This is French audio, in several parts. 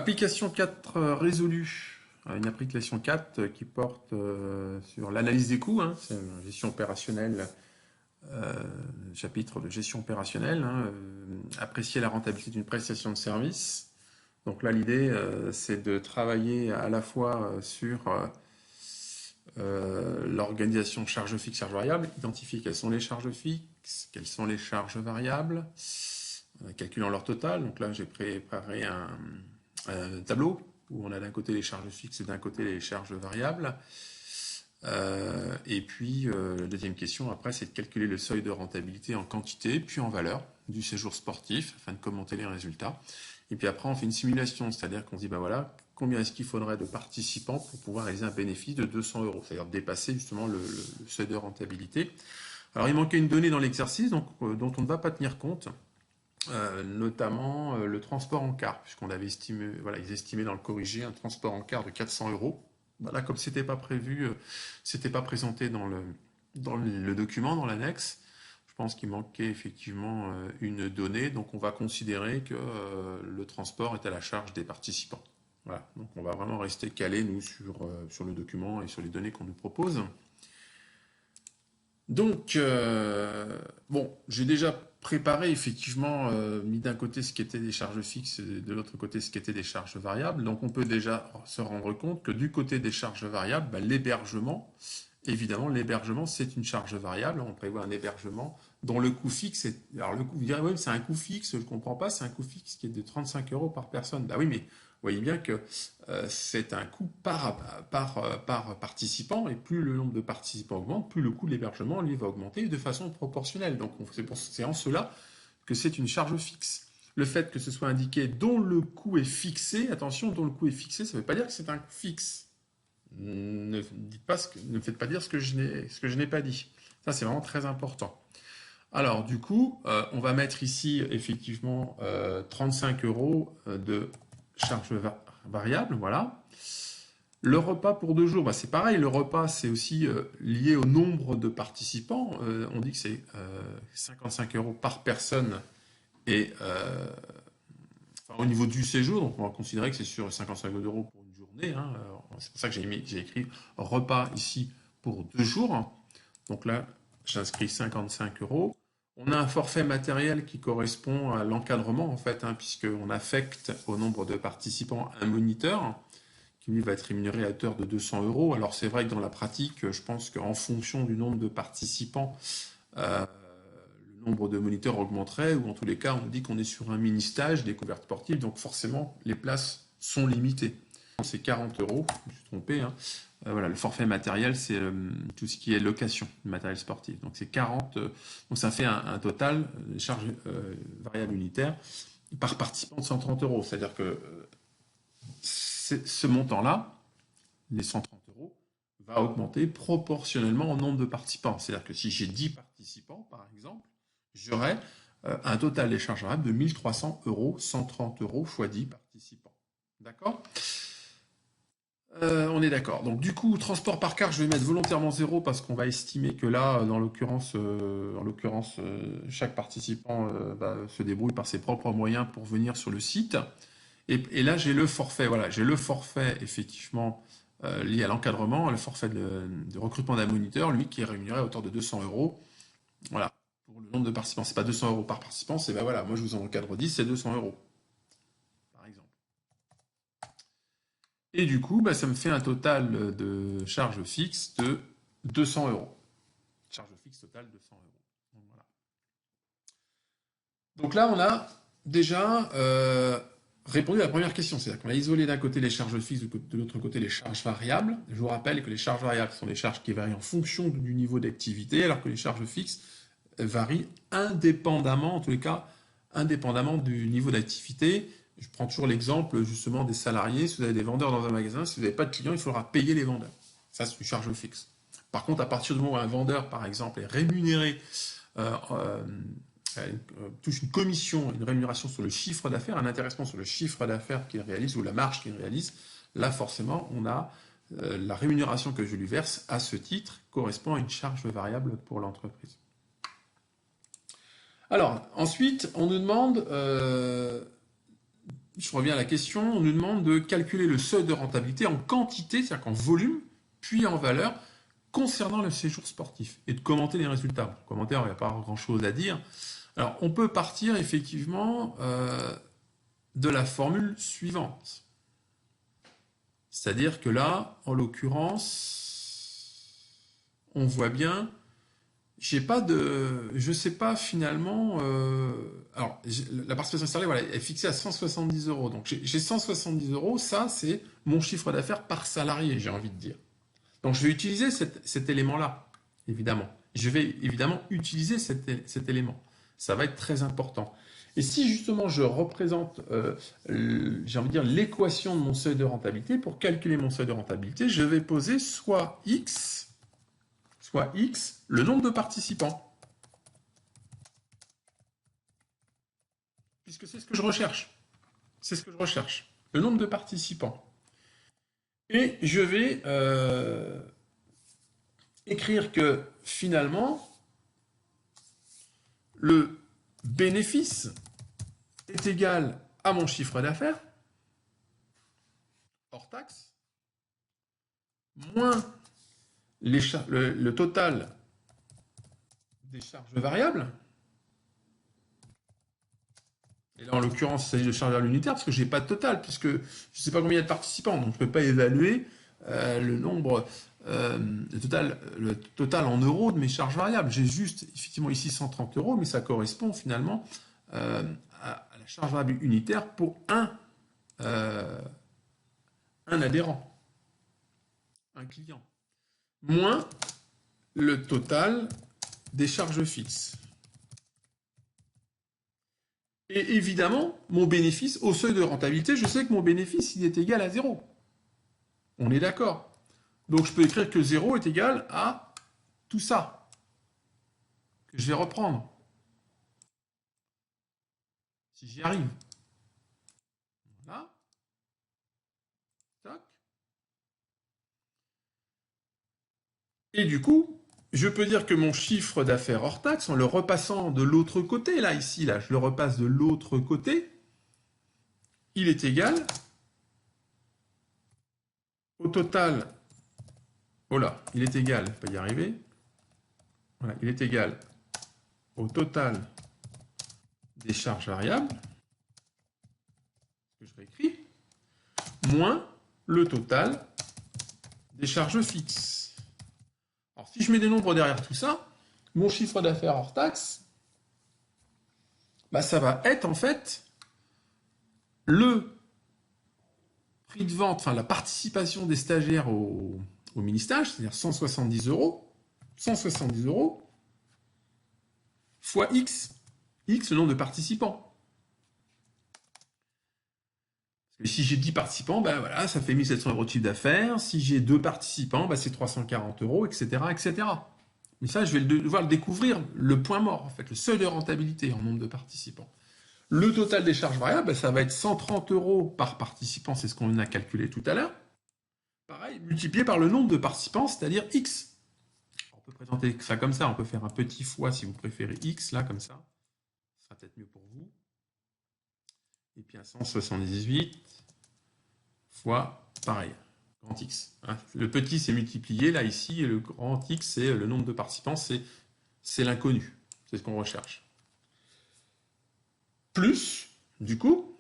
Application 4 résolue. Une application 4 qui porte sur l'analyse des coûts, hein, c'est une gestion opérationnelle, euh, chapitre de gestion opérationnelle, hein, apprécier la rentabilité d'une prestation de service. Donc là, l'idée, c'est de travailler à la fois sur l'organisation charges fixes, charges variables, identifier quelles sont les charges fixes, quelles sont les charges variables, calculant leur total. Donc là, j'ai préparé un tableau où on a d'un côté les charges fixes et d'un côté les charges variables. Et puis, la deuxième question, après, c'est de calculer le seuil de rentabilité en quantité, puis en valeur du séjour sportif, afin de commenter les résultats. Et puis après, on fait une simulation, c'est-à-dire qu'on se dit, ben voilà, combien est-ce qu'il faudrait de participants pour pouvoir réaliser un bénéfice de 200 euros, c'est-à-dire dépasser justement le seuil de rentabilité. Alors, il manquait une donnée dans l'exercice dont on ne va pas tenir compte. Notamment le transport en car, puisqu'on avait estimé, voilà, ils estimaient dans le corrigé un transport en car de 400 euros. Voilà, comme c'était pas prévu, c'était pas présenté dans le document, dans l'annexe. Je pense qu'il manquait effectivement une donnée, donc on va considérer que le transport est à la charge des participants. Voilà, donc on va vraiment rester calé, nous, sur le document et sur les données qu'on nous propose. Donc, bon, j'ai déjà préparé effectivement, mis d'un côté ce qui était des charges fixes et de l'autre côté ce qui était des charges variables. Donc, on peut déjà se rendre compte que du côté des charges variables, bah, l'hébergement, évidemment, l'hébergement, c'est une charge variable. On prévoit un hébergement dont le coût fixe est. Alors, le coût, vous direz, oui, c'est un coût fixe, je ne comprends pas, c'est un coût fixe qui est de 35 euros par personne. Bah oui, mais vous voyez bien que c'est un coût par participant, et plus le nombre de participants augmente, plus le coût de l'hébergement, lui, va augmenter de façon proportionnelle. Donc, c'est en cela que c'est une charge fixe. Le fait que ce soit indiqué dont le coût est fixé, attention, dont le coût est fixé, ça ne veut pas dire que c'est un coût fixe. Ne me faites pas dire ce que je n'ai pas dit. Ça, c'est vraiment très important. Alors, du coup, on va mettre ici, effectivement, 35 euros de charge variable, voilà. Le repas pour 2 jours, bah, c'est pareil, le repas c'est aussi lié au nombre de participants. On dit que c'est 55 euros par personne et enfin, au niveau du séjour, donc on va considérer que c'est sur 55 euros pour une journée, hein. C'est pour ça que j'ai écrit repas ici pour 2 jours. Donc là, j'inscris 55 euros. On a un forfait matériel qui correspond à l'encadrement, en fait, hein, puisqu'on affecte au nombre de participants un moniteur qui, lui, va être rémunéré à hauteur de 200 euros. Alors, c'est vrai que dans la pratique, je pense qu'en fonction du nombre de participants, le nombre de moniteurs augmenterait, ou en tous les cas, on nous dit qu'on est sur un mini-stage découverte sportive, donc forcément, les places sont limitées. C'est 40 euros, je me suis trompé, hein. Voilà, le forfait matériel, c'est tout ce qui est location de matériel sportif. Donc c'est 40, donc ça fait un total de charges variables unitaires par participant de 130 euros. C'est-à-dire que ce montant-là, les 130 euros, va augmenter proportionnellement au nombre de participants. C'est-à-dire que si j'ai 10 participants, par exemple, j'aurai un total des charges variables de 1300 euros, 130 euros x 10 participants. D'accord ? On est d'accord. Donc du coup, transport par car, je vais mettre volontairement 0 parce qu'on va estimer que là, dans l'occurrence, chaque participant se débrouille par ses propres moyens pour venir sur le site. Et là, j'ai le forfait. Voilà, j'ai le forfait effectivement lié à l'encadrement, le forfait de recrutement d'un moniteur, lui qui est rémunéré à hauteur de 200 euros. Voilà, pour le nombre de participants. C'est pas 200 euros par participant, c'est ben voilà, moi je vous en encadre 10, c'est 200 euros, par exemple. Et du coup, bah, ça me fait un total de charges fixes de 200 euros. Charge fixe totale 200 euros. Donc, voilà. Donc là, on a déjà répondu à la première question. C'est-à-dire qu'on a isolé d'un côté les charges fixes, de l'autre côté les charges variables. Je vous rappelle que les charges variables sont des charges qui varient en fonction du niveau d'activité, alors que les charges fixes varient indépendamment, en tous les cas, indépendamment du niveau d'activité. Je prends toujours l'exemple justement des salariés. Si vous avez des vendeurs dans un magasin, si vous n'avez pas de clients, il faudra payer les vendeurs. Ça, c'est une charge fixe. Par contre, à partir du moment où un vendeur, par exemple, est rémunéré, touche une commission, une rémunération sur le chiffre d'affaires, un intéressement sur le chiffre d'affaires qu'il réalise ou la marge qu'il réalise, là, forcément, on a la rémunération que je lui verse à ce titre correspond à une charge variable pour l'entreprise. Alors, ensuite, on nous demande je reviens à la question, on nous demande de calculer le seuil de rentabilité en quantité, c'est-à-dire qu'en volume, puis en valeur, concernant le séjour sportif, et de commenter les résultats. Bon, commentaire, il n'y a pas grand-chose à dire. Alors, on peut partir effectivement de la formule suivante. C'est-à-dire que là, en l'occurrence, on voit bien, j'ai pas de, je sais pas finalement. Alors, la participation salariée, voilà, est fixée à 170 euros. Donc, j'ai 170 euros. Ça, c'est mon chiffre d'affaires par salarié, j'ai envie de dire. Donc, je vais utiliser cet élément-là, évidemment. Je vais évidemment utiliser cet élément. Ça va être très important. Et si justement je représente, j'ai envie de dire, l'équation de mon seuil de rentabilité, pour calculer mon seuil de rentabilité, je vais poser soit X, le nombre de participants. Puisque c'est ce que je recherche. C'est ce que je recherche. Le nombre de participants. Et je vais écrire que finalement, le bénéfice est égal à mon chiffre d'affaires, hors taxe, moins le total des charges variables. Et là, en l'occurrence, il s'agit de charges variables unitaires parce que je n'ai pas de total, puisque je ne sais pas combien il y a de participants, donc je ne peux pas évaluer le nombre, le total en euros de mes charges variables. J'ai juste, effectivement, ici 130 euros, mais ça correspond finalement à la charge variable unitaire pour un adhérent, un client, moins le total des charges fixes. Et évidemment, mon bénéfice, au seuil de rentabilité, je sais que mon bénéfice, il est égal à 0. On est d'accord. Donc je peux écrire que 0 est égal à tout ça, que je vais reprendre, si j'y arrive. Voilà. Tac. Et du coup, je peux dire que mon chiffre d'affaires hors taxe, en le repassant de l'autre côté, là, ici, là, je le repasse de l'autre côté, il est égal au total. Oh là, il est égal, je vais y arriver. Voilà, il est égal au total des charges variables, que je réécris, moins le total des charges fixes. Alors, si je mets des nombres derrière tout ça, mon chiffre d'affaires hors taxe, bah, ça va être en fait le prix de vente, enfin la participation des stagiaires au mini-stage, c'est-à-dire 170 euros, 170 euros, fois X, X le nombre de participants. Si j'ai 10 participants, ben voilà, ça fait 1700 euros de chiffre d'affaires. Si j'ai 2 participants, ben c'est 340 euros, etc., etc. Mais ça, je vais devoir le découvrir, le point mort, en fait, le seuil de rentabilité en nombre de participants. Le total des charges variables, ben, ça va être 130 euros par participant, c'est ce qu'on a calculé tout à l'heure. Pareil, multiplié par le nombre de participants, c'est-à-dire X. On peut présenter ça comme ça, on peut faire un petit fois si vous préférez X, là, comme ça. Ce sera peut-être mieux pour vous. Et puis à 178 fois, pareil, grand X. Le petit, c'est multiplié, là, ici, et le grand X, c'est le nombre de participants, c'est l'inconnu. C'est ce qu'on recherche. Plus, du coup,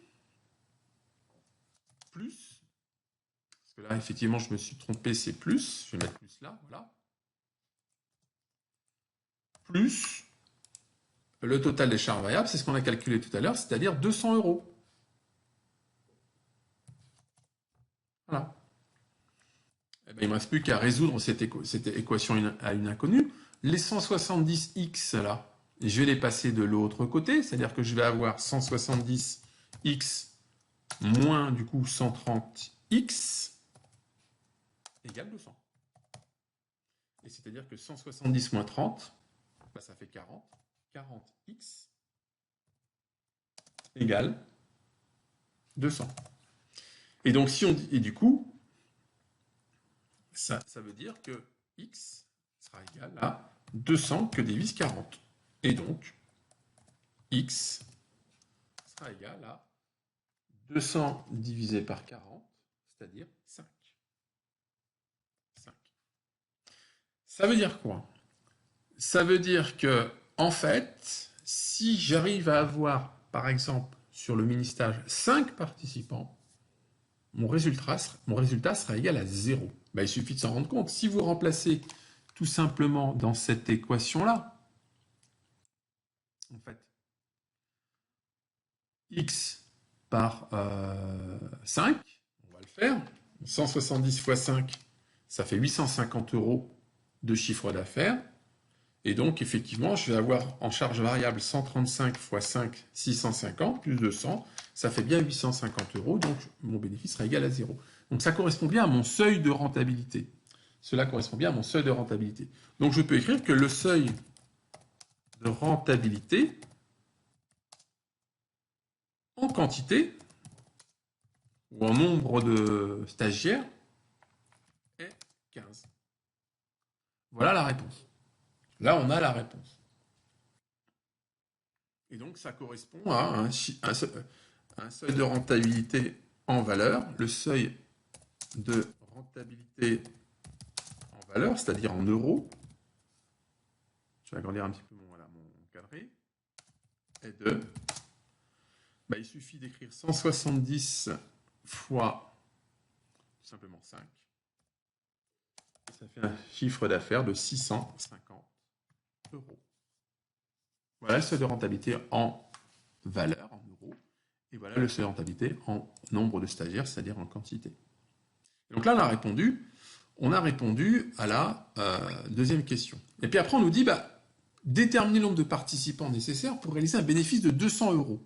plus, parce que là, effectivement, je me suis trompé, c'est plus, je vais mettre plus là, voilà. Plus le total des charges variables, c'est ce qu'on a calculé tout à l'heure, c'est-à-dire 200 euros. Voilà. Eh bien, il ne me reste plus qu'à résoudre cette équation à une inconnue. Les 170x, là, je vais les passer de l'autre côté, c'est-à-dire que je vais avoir 170x moins, du coup, 130x égale 200. Et c'est-à-dire que 170 moins 30, bah, ça fait 40. 40x égale 200. Et donc, si on dit, et du coup, ça veut dire que x sera égal à 200 que divise 40. Et donc, x sera égal à 200 divisé par 40, c'est-à-dire 5. 5. Ça veut dire quoi? Ça veut dire que, en fait, si j'arrive à avoir, par exemple, sur le mini-stage, 5 participants, mon résultat sera égal à 0. Ben, il suffit de s'en rendre compte. Si vous remplacez tout simplement dans cette équation-là, en fait, x par 5, on va le faire. 170 fois 5, ça fait 850 € de chiffre d'affaires. Et donc, effectivement, je vais avoir en charge variable 135 fois 5, 650, plus 200, ça fait bien 850 €, donc mon bénéfice sera égal à 0. Donc ça correspond bien à mon seuil de rentabilité. Cela correspond bien à mon seuil de rentabilité. Donc je peux écrire que le seuil de rentabilité en quantité ou en nombre de stagiaires est 15. Voilà la réponse. Là, on a la réponse. Et donc, ça correspond à un seuil de rentabilité en valeur. Le seuil de rentabilité en valeur, c'est-à-dire en euros, je vais agrandir un petit peu mon cadré, est de, il suffit d'écrire 170 fois tout simplement 5. Ça fait un chiffre d'affaires de 650 €. Voilà le seuil de rentabilité en valeur, en euros. Et voilà le seuil de rentabilité en nombre de stagiaires, c'est-à-dire en quantité. Donc là, on a répondu à la deuxième question. Et puis après, on nous dit, déterminer le nombre de participants nécessaires pour réaliser un bénéfice de 200 €.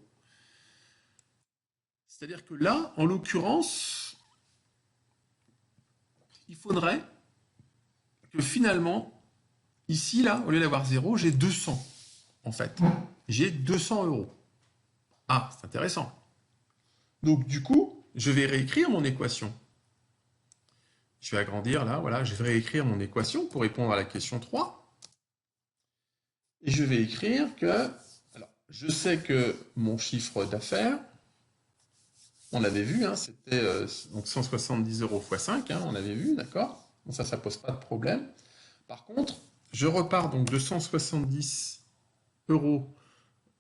C'est-à-dire que là, en l'occurrence, il faudrait que finalement, ici, là, au lieu d'avoir 0, j'ai 200, en fait. J'ai 200 €. Ah, c'est intéressant. Donc, du coup, je vais réécrire mon équation. Je vais agrandir là, voilà, je vais réécrire mon équation pour répondre à la question 3. Et je vais écrire que, alors, je sais que mon chiffre d'affaires, on l'avait vu, hein, c'était donc 170 € x 5, hein, on avait vu, d'accord? Donc ça pose pas de problème. Par contre, je repars donc de 170 €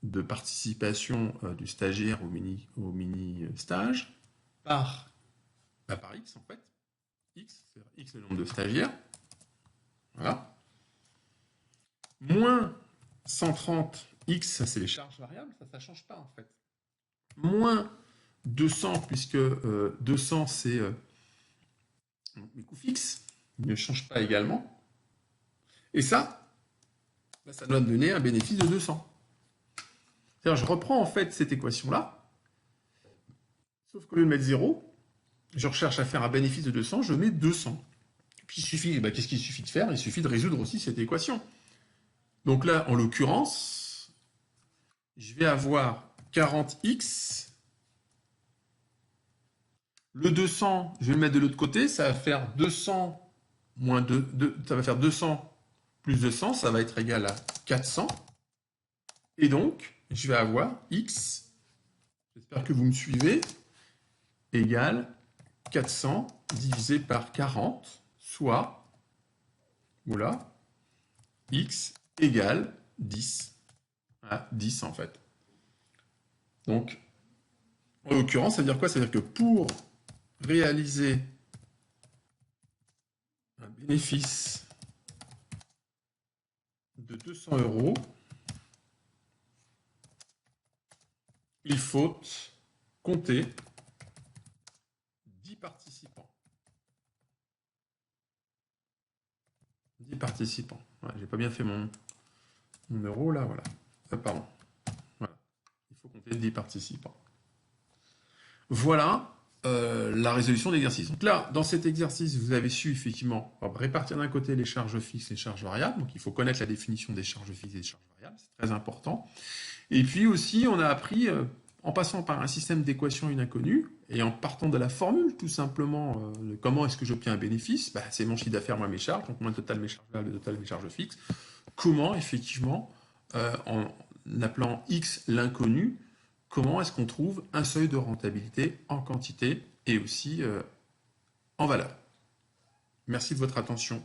de participation du stagiaire au mini stage par X en fait. X, c'est X le nombre de stagiaires. Voilà. Moins 130X, ça c'est les charges variables, ça ne change pas en fait. Moins 200, puisque 200 c'est mes coûts fixes, ils ne changent pas également. Et ça doit me donner un bénéfice de 200. C'est-à-dire, je reprends en fait cette équation-là, sauf qu'au lieu de mettre 0, je recherche à faire un bénéfice de 200, je mets 200. Puis il suffit, qu'est-ce qu'il suffit de faire? Il suffit de résoudre aussi cette équation. Donc là, en l'occurrence, je vais avoir 40x. Le 200, je vais le mettre de l'autre côté, ça va faire 200 moins 2, ça va faire 200 plus 200, ça va être égal à 400. Et donc, je vais avoir x, j'espère que vous me suivez, égale 400 divisé par 40, soit, voilà, x égale 10. Voilà, 10 en fait. Donc, en l'occurrence, ça veut dire quoi? Ça veut dire que pour réaliser un bénéfice de 200 €, il faut compter 10 participants. 10 participants. Ouais, j'ai pas bien fait mon euro là, voilà. Pardon. Voilà. Il faut compter 10 participants. Voilà la résolution de l'exercice. Donc là, dans cet exercice, vous avez su effectivement répartir d'un côté les charges fixes et les charges variables. Donc il faut connaître la définition des charges fixes et des charges variables, c'est très important. Et puis aussi, on a appris, en passant par un système d'équations une inconnue, et en partant de la formule, tout simplement, de comment est-ce que j'obtiens un bénéfice, c'est mon chiffre d'affaires moins mes charges, donc moins le total de mes charges variables, le total de mes charges fixes. Comment, effectivement, en appelant X l'inconnu, comment est-ce qu'on trouve un seuil de rentabilité en quantité et aussi en valeur. Merci de votre attention.